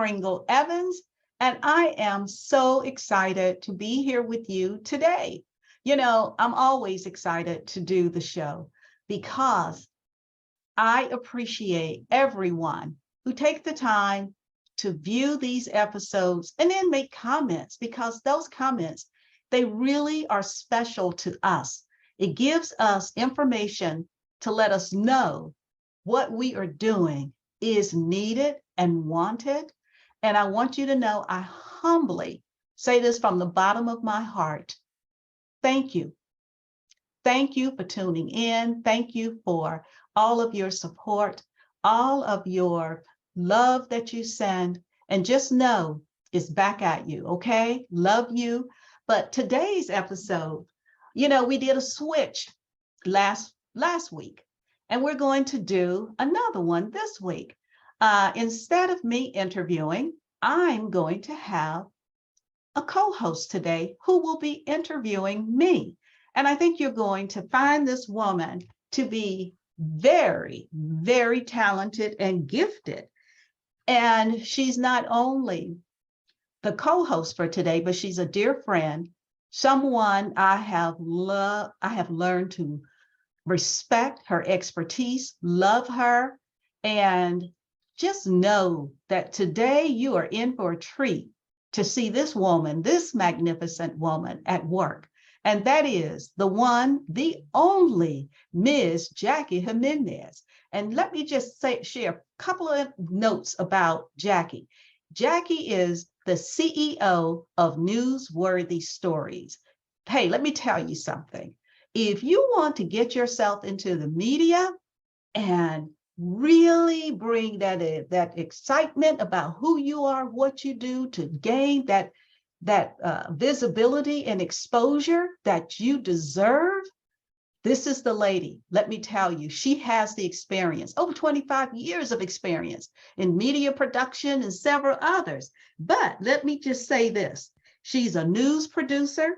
Pringle Evans, and I am so excited to be here with you today. You know, I'm always excited to do the show because I appreciate everyone who take the time to view these episodes and then make comments, because those comments, they really are special to us. It gives us information to let us know what we are doing is needed and wanted. And I want you to know, I humbly say this from the bottom of my heart. Thank you. Thank you for tuning in. Thank you for all of your support, all of your love that you send. And just know it's back at you, okay? Love you. But today's episode, you know, we did a switch last week, and we're going to do another one this week. Instead of me interviewing, I'm going to have a co-host today who will be interviewing me. And I think you're going to find this woman to be very, very talented and gifted. And she's not only the co-host for today, but she's a dear friend, someone I have learned to respect her expertise, love her, and just know that today you are in for a treat to see this woman, this magnificent woman at work. And that is the one, the only Ms. Jackie Jimenez. And let me just share a couple of notes about Jackie. Jackie is the CEO of Newsworthy Stories. Hey, let me tell you something. If you want to get yourself into the media and really bring that excitement about who you are, what you do to gain that visibility and exposure that you deserve, this is the lady. Let me tell you, she has the experience, over 25 years of experience in media production and several others. But let me just say this, she's a news producer,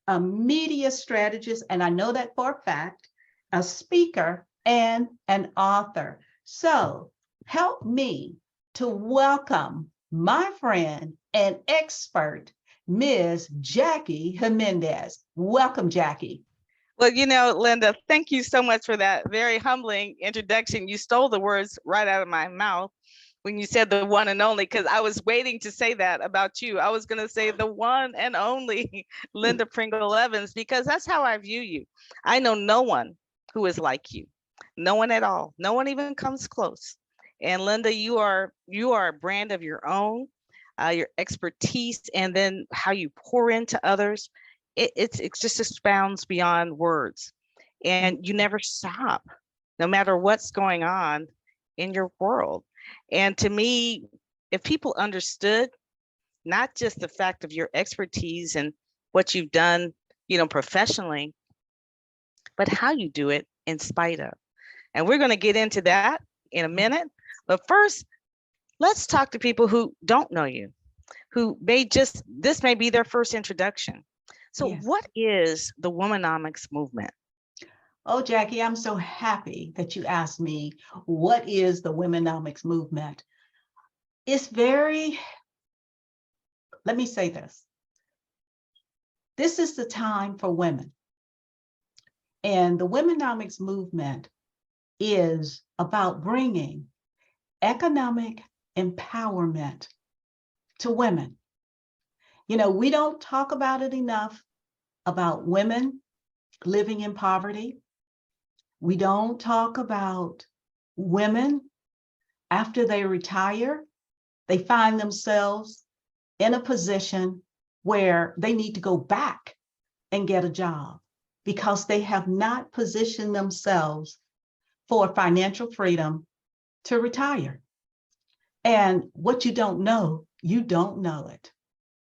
a media strategist, and I know that for a fact, a speaker and an author. So help me to welcome my friend and expert, Ms. Jackie Jimenez. Welcome, Jackie. Well, you know, Linda, thank you so much for that very humbling introduction. You stole the words right out of my mouth when you said the one and only, because I was waiting to say that about you. I was going to say the one and only Linda Pringle Evans, because that's how I view you. I know no one who is like you, no one at all. No one even comes close. And Linda, you are a brand of your own, your expertise, and then how you pour into others. It just expounds beyond words, and you never stop, no matter what's going on in your world. And to me, if people understood not just the fact of your expertise and what you've done, you know, professionally, but how you do it in spite of. And we're going to get into that in a minute. But first, let's talk to people who don't know you, who this may be their first introduction. So yes. What is the WomeNomics movement? Oh, Jackie, I'm so happy that you asked me, what is the WomeNomics movement? It's let me say this. This is the time for women. And the WomeNomics movement is about bringing economic empowerment to women. You know, we don't talk about it enough, about women living in poverty. We don't talk about women after they retire, they find themselves in a position where they need to go back and get a job because they have not positioned themselves for financial freedom to retire. And what you don't know, you don't know it.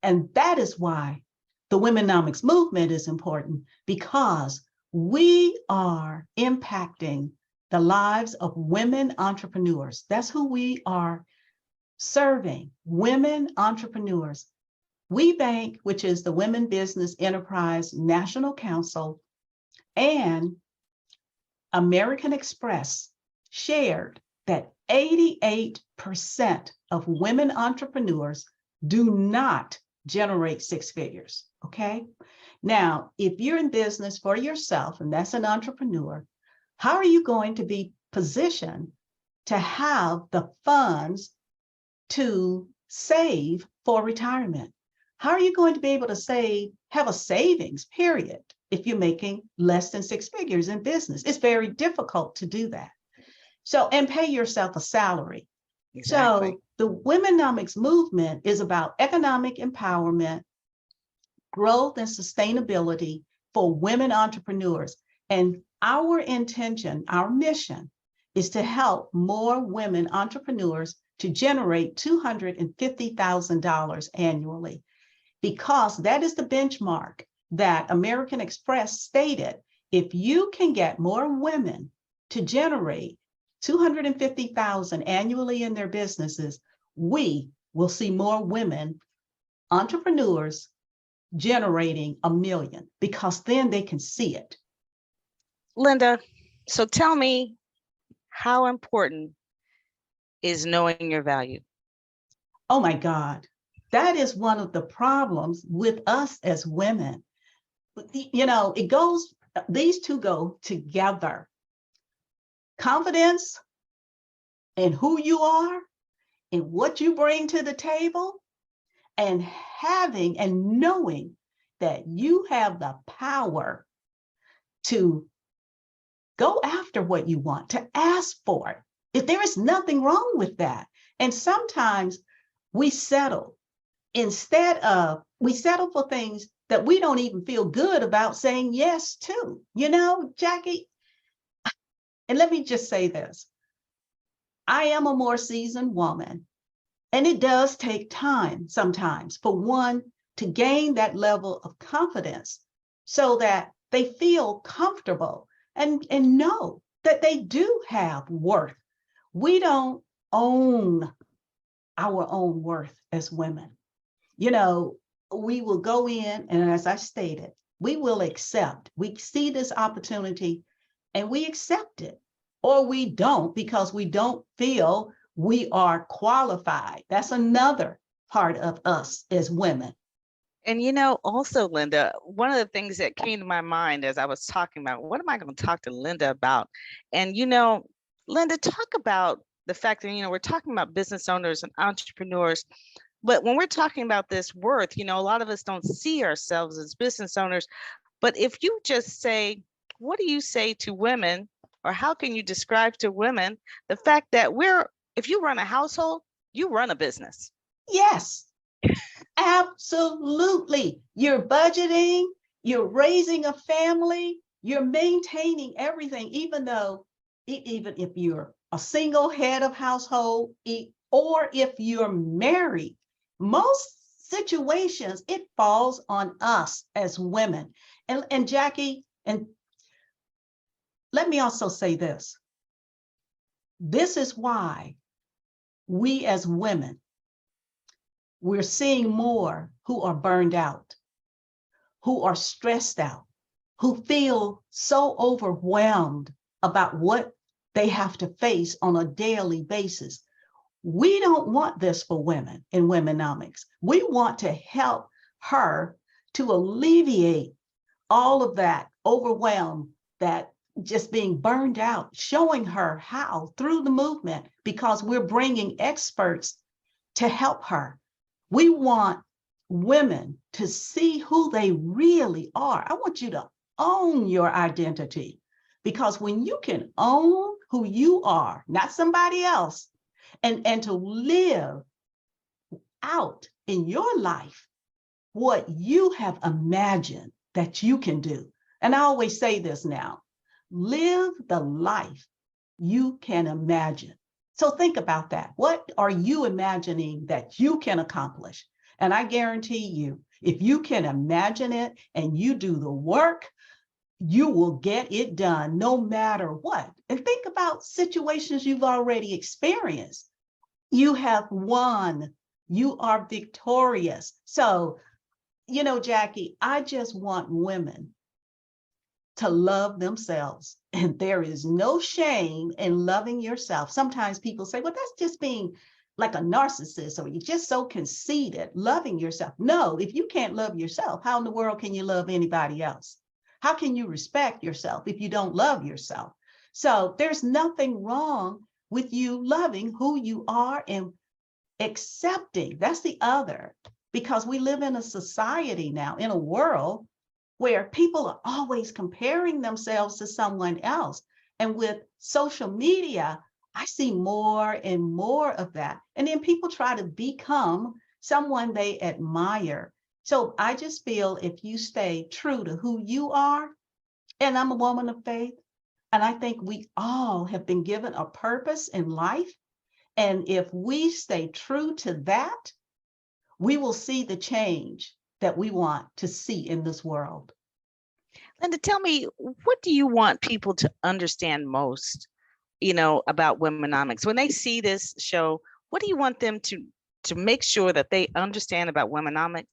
And that is why the WomeNomics movement is important, because we are impacting the lives of women entrepreneurs. That's who we are serving, women entrepreneurs. WeBank, which is the Women Business Enterprise National Council, and American Express shared that 88% of women entrepreneurs do not generate six figures, okay? Now, if you're in business for yourself, and that's an entrepreneur, how are you going to be positioned to have the funds to save for retirement? How are you going to be able to have a savings period if you're making less than six figures in business? It's very difficult to do that. So, and pay yourself a salary. Exactly. So the WomeNomics movement is about economic empowerment, growth, and sustainability for women entrepreneurs. And our intention, our mission, is to help more women entrepreneurs to generate $250,000 annually, because that is the benchmark that American Express stated. If you can get more women to generate $250,000 annually in their businesses, we will see more women entrepreneurs generating $1 million, because then they can see it. Linda, so tell me, how important is knowing your value? Oh my God, that is one of the problems with us as women. You know, these two go together. Confidence in who you are and what you bring to the table, and having and knowing that you have the power to go after what you want, to ask for it. If there is nothing wrong with that. And sometimes we settle for things that we don't even feel good about saying yes to. You know, Jackie, and let me just say this. I am a more seasoned woman, and it does take time sometimes for one to gain that level of confidence so that they feel comfortable and know that they do have worth. We don't own our own worth as women. You know, we will go in, and as I stated, we will accept. We see this opportunity and we accept it, or we don't, because we don't feel we are qualified. That's another part of us as women. And also, Linda, one of the things that came to my mind as I was talking about, what am I going to talk to Linda about? And Linda, talk about the fact that we're talking about business owners and entrepreneurs, but when we're talking about this worth, a lot of us don't see ourselves as business owners. But if you just say, what do you say to women, or how can you describe to women the fact that if you run a household, you run a business? Yes, absolutely. You're budgeting, you're raising a family, you're maintaining everything, even if you're a single head of household, or if you're married. Most situations, it falls on us as women. And Jackie, and let me also say this. This is why we as women, we're seeing more who are burned out, who are stressed out, who feel so overwhelmed about what they have to face on a daily basis. We don't want this for women in WomeNomics. We want to help her to alleviate all of that overwhelm, that just being burned out, showing her how through the movement, because we're bringing experts to help her. We want women to see who they really are. I want you to own your identity, because when you can own who you are, not somebody else, and to live out in your life what you have imagined that you can do. And I always say this now, live the life you can imagine. So think about that. What are you imagining that you can accomplish? And I guarantee you, if you can imagine it and you do the work, you will get it done no matter what. And think about situations you've already experienced. You have won. You are victorious. So, Jackie, I just want women to love themselves. And there is no shame in loving yourself. Sometimes people say, well, that's just being like a narcissist, or you're just so conceited, loving yourself. No, if you can't love yourself, how in the world can you love anybody else? How can you respect yourself if you don't love yourself? So there's nothing wrong with you loving who you are and accepting. That's the other, because we live in a society now, in a world where people are always comparing themselves to someone else. And with social media, I see more and more of that. And then people try to become someone they admire. So I just feel if you stay true to who you are, and I'm a woman of faith, and I think we all have been given a purpose in life. And if we stay true to that, we will see the change that we want to see in this world. Linda, tell me, what do you want people to understand most, about Womenomics? When they see this show, what do you want them to make sure that they understand about Womenomics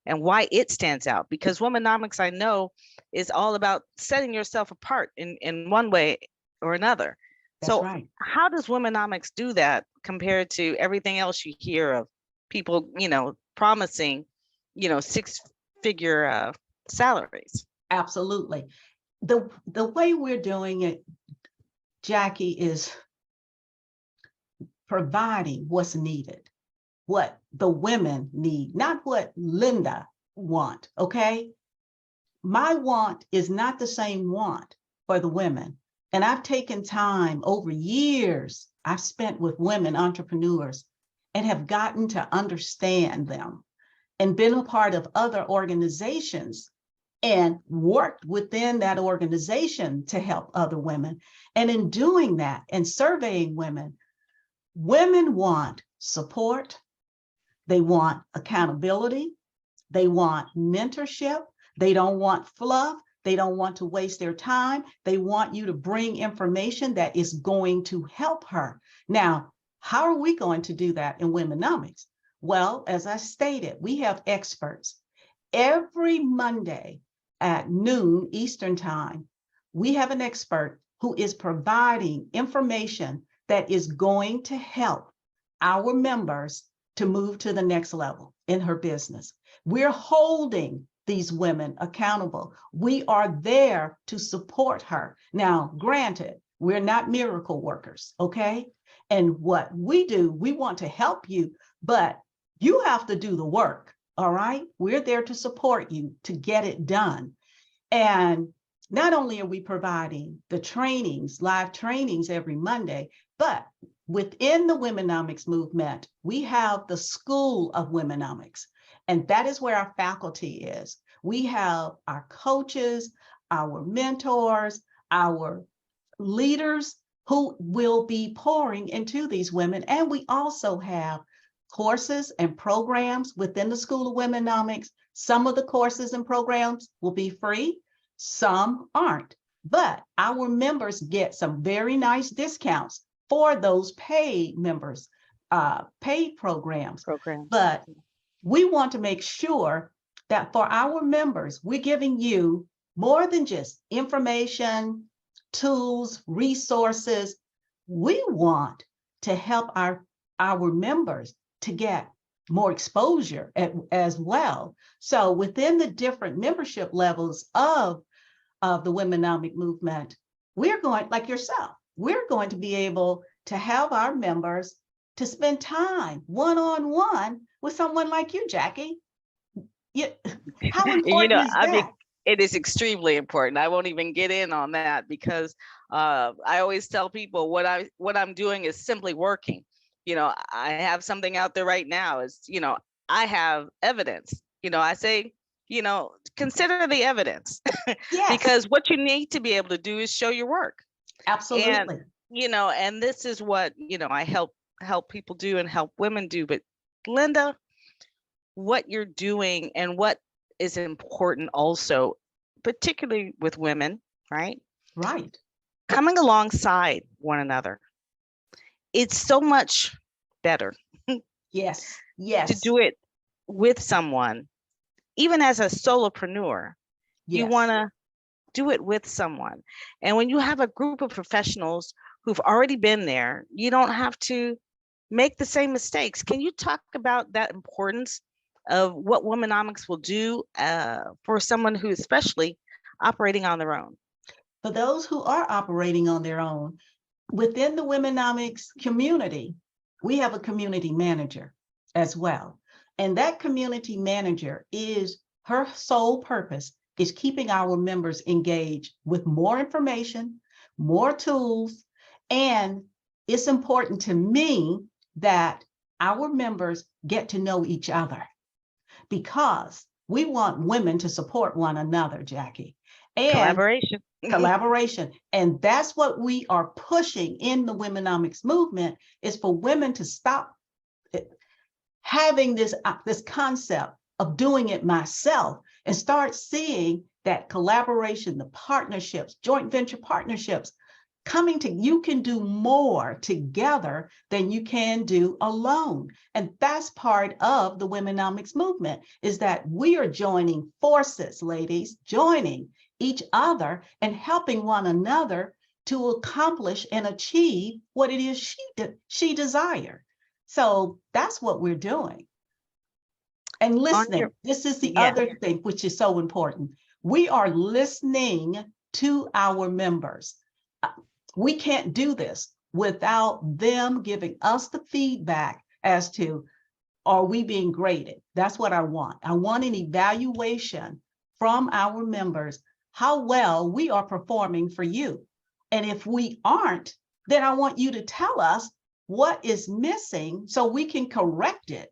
and why it stands out? Because Womenomics, I know, is all about setting yourself apart in one way or another. That's So right. how does Womenomics do that compared to everything else you hear of people, promising, six-figure salaries? Absolutely. The way we're doing it, Jackie, is providing what's needed, what the women need, not what Linda want, okay? My want is not the same want for the women. And I've taken time over years I've spent with women entrepreneurs and have gotten to understand them and been a part of other organizations and worked within that organization to help other women. And in doing that and surveying women, women want support, they want accountability, they want mentorship, they don't want fluff, they don't want to waste their time, they want you to bring information that is going to help her. Now, how are we going to do that in Womenomics? Well, as I stated, we have experts. Every Monday at noon Eastern time, we have an expert who is providing information that is going to help our members to move to the next level in her business. We're holding these women accountable. We are there to support her. Now, granted, we're not miracle workers, okay? And what we do, we want to help you, but you have to do the work. All right, we're there to support you to get it done. And not only are we providing the trainings, live trainings every Monday, but within the Womenomics movement, we have the School of Womenomics, and that is where our faculty is. We have our coaches, our mentors, our leaders who will be pouring into these women. And we also have courses and programs within the School of Womenomics. Some of the courses and programs will be free, some aren't, but our members get some very nice discounts for those paid members, paid programs. But we want to make sure that for our members, we're giving you more than just information, tools, resources. We want to help our members to get more exposure as well. So within the different membership levels of the Womenomic movement, we're going, like yourself, we're going to be able to have our members to spend time one-on-one with someone like you, Jackie. How important is that? It is extremely important. I won't even get in on that because I always tell people what I'm doing is simply working. I have something out there right now is, I have evidence. I say, consider the evidence. Yes. Because what you need to be able to do is show your work. Absolutely. And, and this is what, I help people do and help women do. But Linda, what you're doing and what is important also, particularly with women, right? Right. Coming alongside one another. It's so much better. Yes. Yes. To do it with someone, even as a solopreneur, yes. you want to do it with someone. And when you have a group of professionals who've already been there, you don't have to make the same mistakes. Can you talk about that importance of what Womenomics will do for someone who especially operating on their own? For those who are operating on their own, within the Womenomics community, we have a community manager as well. And that community manager is, her sole purpose is keeping our members engaged with more information, more tools, and it's important to me that our members get to know each other, because we want women to support one another, Jackie. And Collaboration. collaboration. And that's what we are pushing in the Womenomics movement, is for women to stop having this concept of doing it myself and start seeing that collaboration, the partnerships, joint venture partnerships, coming to, you can do more together than you can do alone. And that's part of the Womenomics movement, is that we are joining forces, ladies, joining each other and helping one another to accomplish and achieve what it is she desired. So that's what we're doing. And listening, this is the other thing which is so important. We are listening to our members. We can't do this without them giving us the feedback as to, are we being graded? That's what I want. I want an evaluation from our members, how well we are performing for you. And if we aren't, then I want you to tell us what is missing so we can correct it.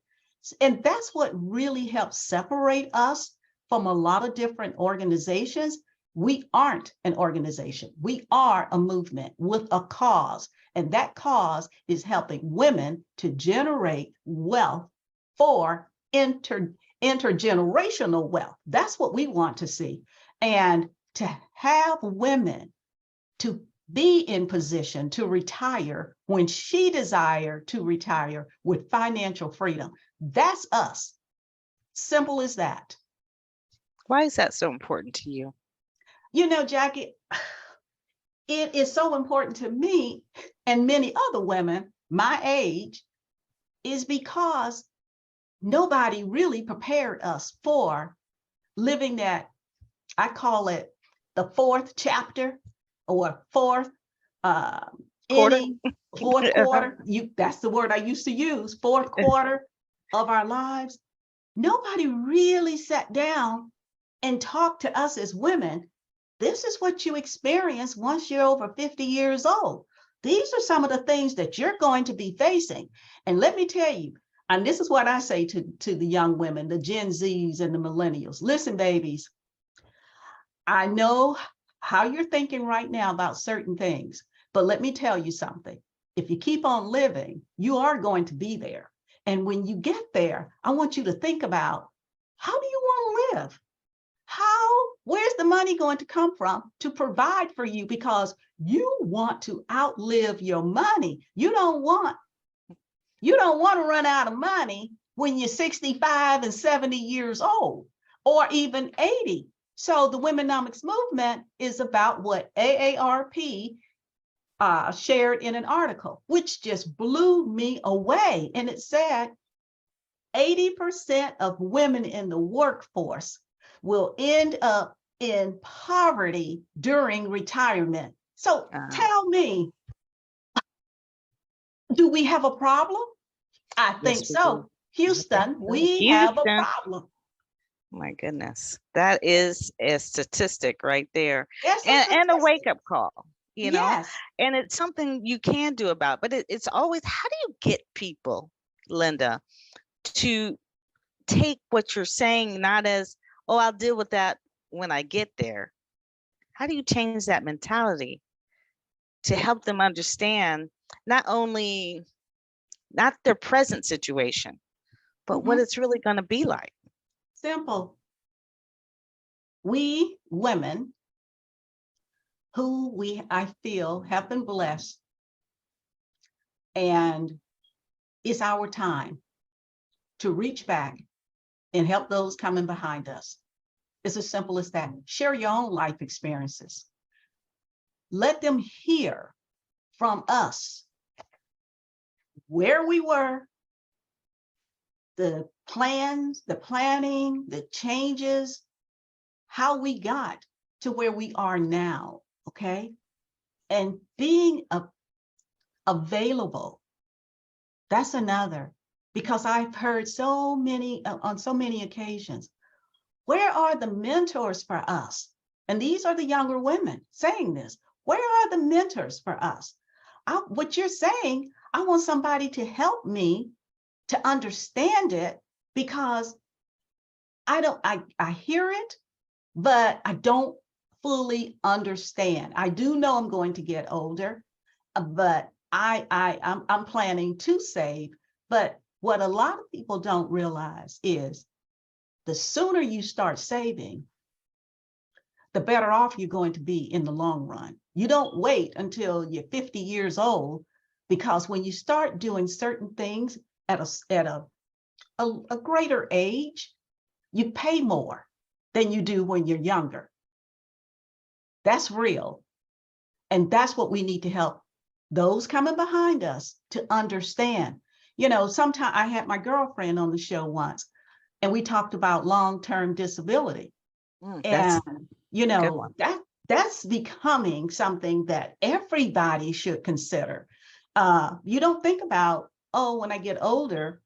And that's what really helps separate us from a lot of different organizations. We aren't an organization. We are a movement with a cause. And that cause is helping women to generate wealth for intergenerational wealth. That's what we want to see. And to have women to be in position to retire when she desired to retire with financial freedom. That's us. Simple as that. Why is that so important to you? You know, Jackie, it is so important to me and many other women my age, is because nobody really prepared us for living that, I call it the fourth chapter or fourth inning, fourth quarter. That's the word I used to use, fourth quarter of our lives. Nobody really sat down and talked to us as women. This is what you experience once you're over 50 years old. These are some of the things that you're going to be facing. And let me tell you, and this is what I say to the young women, the Gen Zs and the millennials. Listen, babies, I know how you're thinking right now about certain things, but let me tell you something. If you keep on living, you are going to be there. And when you get there, I want you to think about, how do you want to live? Where's the money going to come from to provide for you? Because you want to outlive your money. You don't want to run out of money when you're 65 and 70 years old, or even 80. So the Womenomics movement is about what AARP shared in an article, which just blew me away. And it said 80% of women in the workforce will end up in poverty during retirement. So tell me, do we have a problem? I think so. Houston, we have a problem. My goodness, that is a statistic right there. Yes, and a wake-up call, you know. Yes. And it's something you can do about, but it's always, how do you get people, Linda, to take what you're saying not as, oh, I'll deal with that when I get there? How do you change that mentality to help them understand not only not their present situation, but what it's really going to be like? Simple. We women who I feel have been blessed, and it's our time to reach back and help those coming behind us. It's as simple as that. Share your own life experiences. Let them hear from us where we were, the plans, the planning, the changes, how we got to where we are now, okay? And being available, that's another, because I've heard so many, on so many occasions, where are the mentors for us? And these are the younger women saying this. Where are the mentors for us? What you're saying, I want somebody to help me to understand it, because I hear it, but I don't fully understand. I do know I'm going to get older, but I'm planning to save. But what a lot of people don't realize is the sooner you start saving, the better off you're going to be in the long run. You don't wait until you're 50 years old, because when you start doing certain things at a greater age, you pay more than you do when you're younger. That's real. And that's what we need to help those coming behind us to understand. You know, sometimes I had my girlfriend on the show once, and we talked about long-term disability. And, you know, that's becoming something that everybody should consider. You don't think about, oh, when I get older,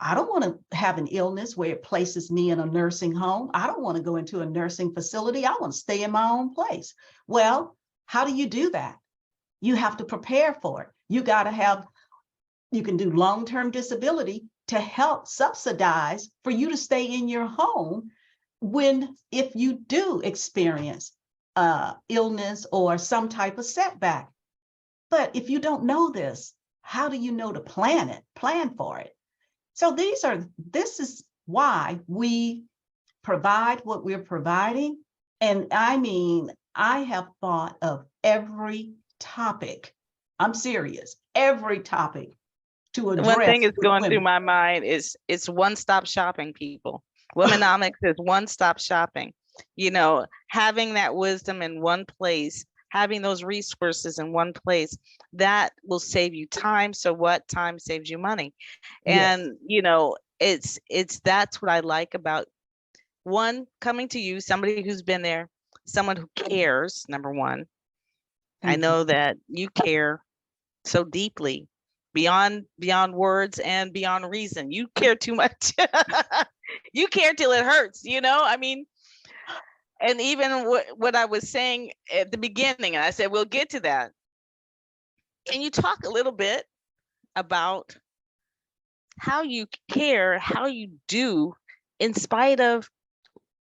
I don't want to have an illness where it places me in a nursing home. I don't want to go into a nursing facility. I want to stay in my own place. Well, how do you do that? You have to prepare for it. You can do long-term disability to help subsidize for you to stay in your home if you do experience illness or some type of setback. But if you don't know this, how do you know to plan for it? So this is why we provide what we're providing. And I mean, I have thought of every topic. I'm serious, every topic to address. One thing is going women. through my mind is it's one-stop shopping, people. WomeNomics is one-stop shopping. You know, having that wisdom in one place, having those resources in one place, that will save you time. So what? Time saves you money. And, Yes. you know, that's what I like about one, coming to you, somebody who's been there, someone who cares, number one. I know that you care so deeply beyond words and beyond reason. You care too much. You care till it hurts, you know? I mean, and even what I was saying at the beginning, and I said, we'll get to that. Can you talk a little bit about how you care, how you do in spite of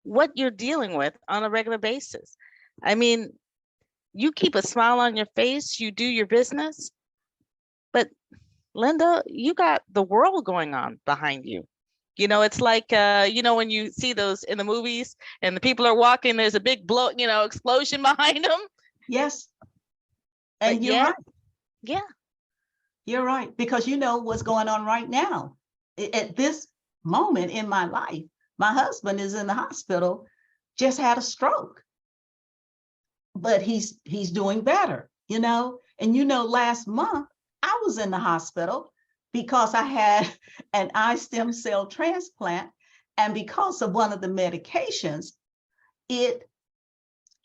what you're dealing with on a regular basis? I mean, you keep a smile on your face, you do your business, but Linda, you got the world going on behind you. You know, it's like, you know, when you see those in the movies and the people are walking, there's a big explosion behind them. Yes. And but you're right. Yeah. You're right. Because you know what's going on right now. At this moment in my life, my husband is in the hospital, just had a stroke. But he's doing better, you know? And you know, last month I was in the hospital because I had an eye stem cell transplant. And because of one of the medications, it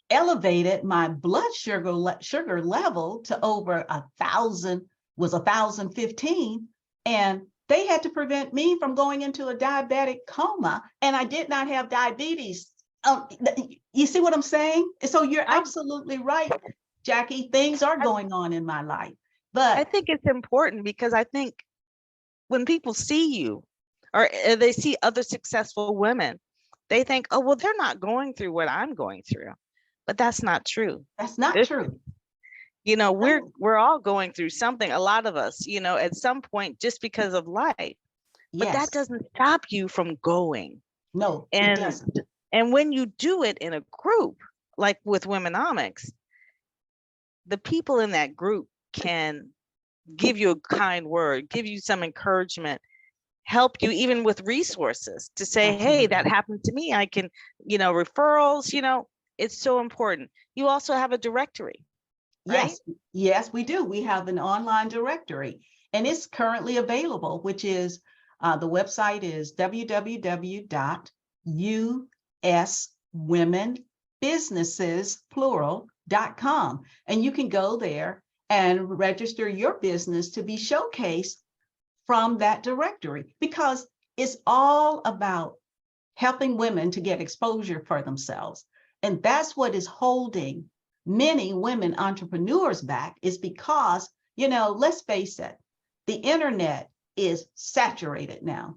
elevated my blood sugar level to over 1,000, was 1,015. And they had to prevent me from going into a diabetic coma. And I did not have diabetes. You see what I'm saying? So you're absolutely right, Jackie. Things are going on in my life. But I think it's important because I think when people see you or they see other successful women, they think, oh, well, they're not going through what I'm going through. But that's not true. That's not true. You know, we're all going through something, a lot of us, you know, at some point, just because of life. But that doesn't stop you from going. No, it doesn't. And when you do it in a group, like with WomeNomics, the people in that group can give you a kind word, give you some encouragement, help you even with resources to say, hey, Absolutely. that happened to me. I can, referrals, it's so important. You also have a directory, right? Yes, yes, we do. We have an online directory and it's currently available, which is the website is www.uswomenbusinesses.com. And you can go there and register your business to be showcased from that directory because it's all about helping women to get exposure for themselves. And that's what is holding many women entrepreneurs back is because, let's face it, the internet is saturated now.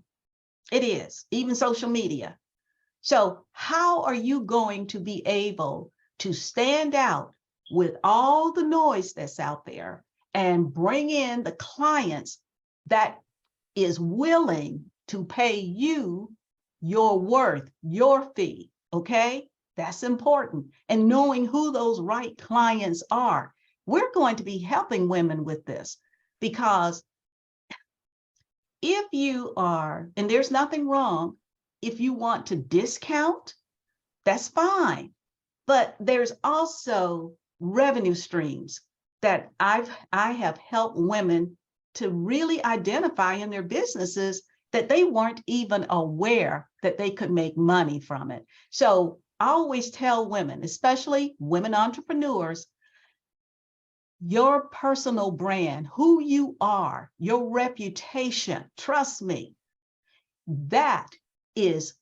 It is, even social media. So how are you going to be able to stand out with all the noise that's out there and bring in the clients that is willing to pay you your worth, your fee, okay? That's important. And knowing who those right clients are. We're going to be helping women with this because if you are, and there's nothing wrong, if you want to discount, that's fine. But there's also revenue streams that I have helped women to really identify in their businesses that they weren't even aware that they could make money from it. So I always tell women, especially women entrepreneurs, your personal brand, who you are, your reputation, trust me, that is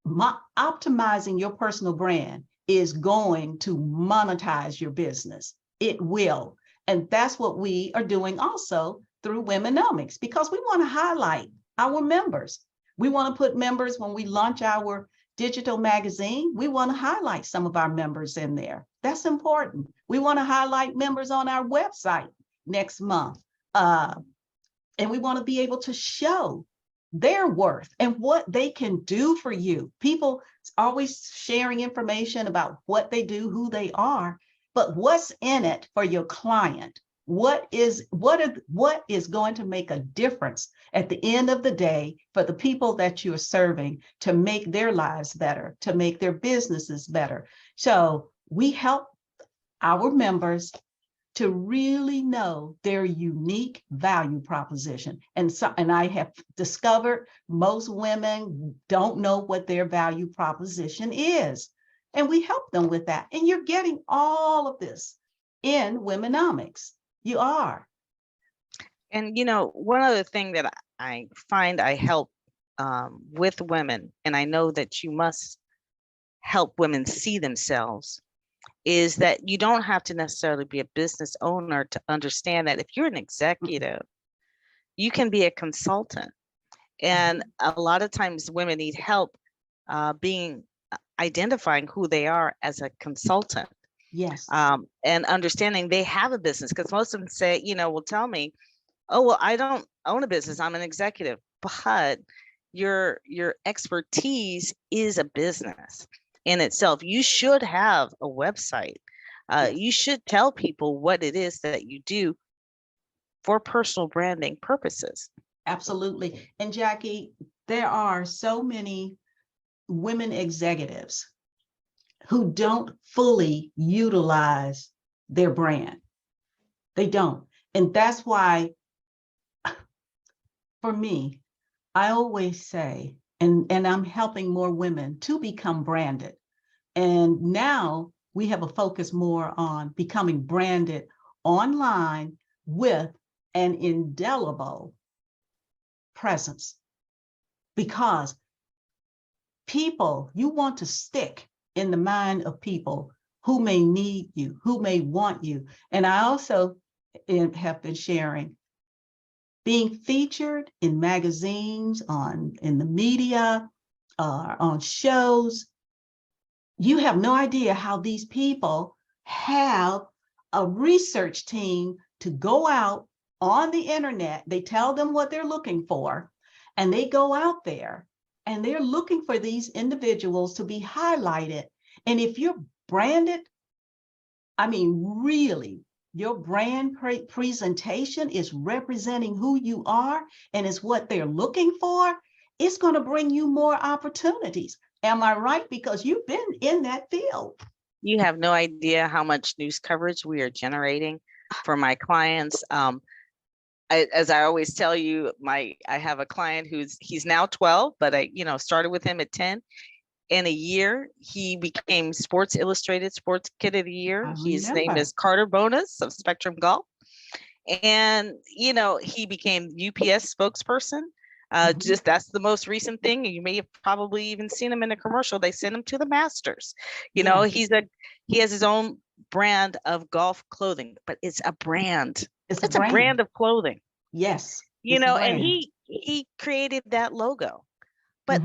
optimizing your personal brand is going to monetize your business. It will. And that's what we are doing also through WomeNomics, because we want to highlight our members. We want to put members, when we launch our digital magazine, we want to highlight some of our members in there. That's important. We want to highlight members on our website next month. And we want to be able to show their worth and what they can do for you. People always sharing information about what they do, who they are, but what's in it for your client? What is going to make a difference at the end of the day for the people that you're serving to make their lives better, to make their businesses better? So we help our members to really know their unique value proposition. And I have discovered most women don't know what their value proposition is. And we help them with that. And you're getting all of this in WomeNomics. You are. And, one other thing that I find I help with women, and I know that you must help women see themselves, is that you don't have to necessarily be a business owner to understand that if you're an executive, you can be a consultant. And a lot of times women need help identifying who they are as a consultant. Yes. And understanding they have a business, because most of them say, will tell me, oh, well, I don't own a business, I'm an executive. But your expertise is a business in itself. You should have a website. You should tell people what it is that you do for personal branding purposes. Absolutely. And Jackie, there are so many women executives who don't fully utilize their brand. They don't. And that's why, for me, I always say, and I'm helping more women to become branded. And now we have a focus more on becoming branded online with an indelible presence. Because you want to stick in the mind of people who may need you, who may want you. And I also have been sharing being featured in magazines, in the media, on shows. You have no idea how these people have a research team to go out on the internet. They tell them what they're looking for, and they go out there and they're looking for these individuals to be highlighted. And if you're branded, I mean, really your brand presentation is representing who you are and is what they're looking for, it's going to bring you more opportunities. Am I right? Because you've been in that field. You have no idea how much news coverage we are generating for my clients. As I always tell you, I have a client he's now 12, but I started with him at 10. In a year, he became Sports Illustrated Sports Kid of the Year. His name is Carter Bonus of Spectrum Golf. And, he became UPS spokesperson. Just that's the most recent thing. You may have probably even seen him in a commercial. They sent him to the Masters. He has his own brand of golf clothing, but it's a brand. It's a brand of clothing. Yes. And he created that logo. But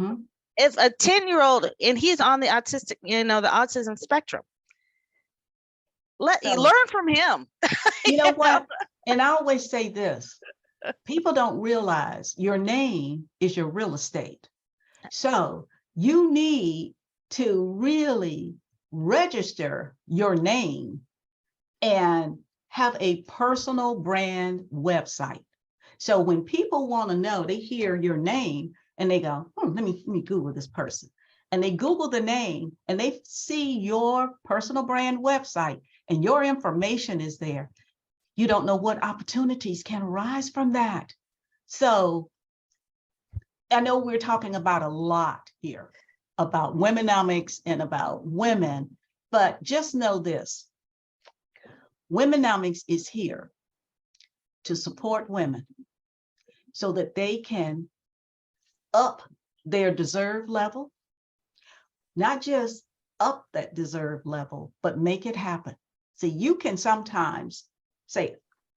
if a 10-year-old, and he's on the autistic, the autism spectrum, learn from him. You know what? And I always say this, people don't realize your name is your real estate. So you need to really register your name and have a personal brand website. So when people want to know, they hear your name and they go, let me Google this person. And they Google the name and they see your personal brand website and your information is there. You don't know what opportunities can arise from that. So I know we're talking about a lot here about WomeNomics and about women, but just know this. WomeNomics is here to support women so that they can up their deserve level, not just up that deserve level, but make it happen. See, you can sometimes say,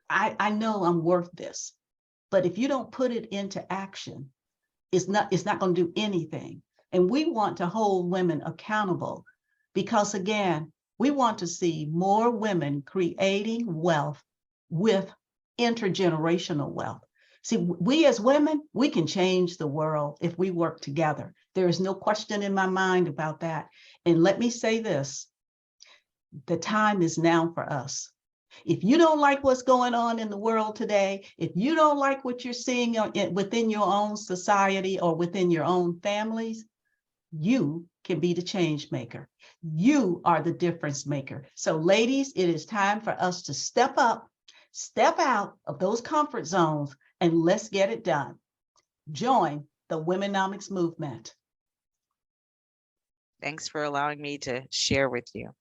I know I'm worth this, but if you don't put it into action, it's not going to do anything. And we want to hold women accountable because, again, we want to see more women creating wealth with intergenerational wealth. See, we as women, we can change the world if we work together. There is no question in my mind about that. And let me say this, the time is now for us. If you don't like what's going on in the world today, if you don't like what you're seeing within your own society or within your own families, you can be the change maker. You are the difference maker. So ladies, it is time for us to step up, step out of those comfort zones, and let's get it done. Join the WomeNomics movement. Thanks for allowing me to share with you.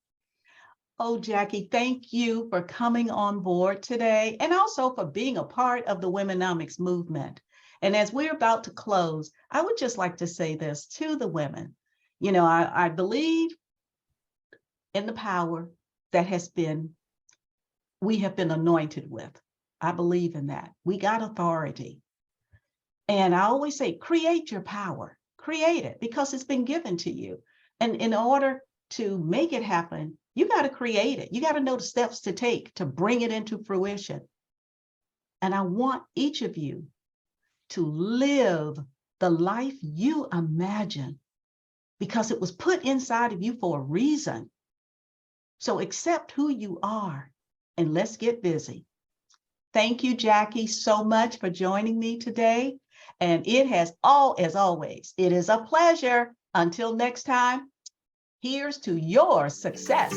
Oh, Jackie, thank you for coming on board today and also for being a part of the WomeNomics movement. And as we're about to close, I would just like to say this to the women. I believe in the power that we have been anointed with. I believe in that. We got authority. And I always say, create your power, create it because it's been given to you. And in order to make it happen, you got to create it. You got to know the steps to take to bring it into fruition. And I want each of you to live the life you imagine because it was put inside of you for a reason. So accept who you are and let's get busy. Thank you, Jackie, so much for joining me today. And it has as always, it is a pleasure. Until next time, here's to your success.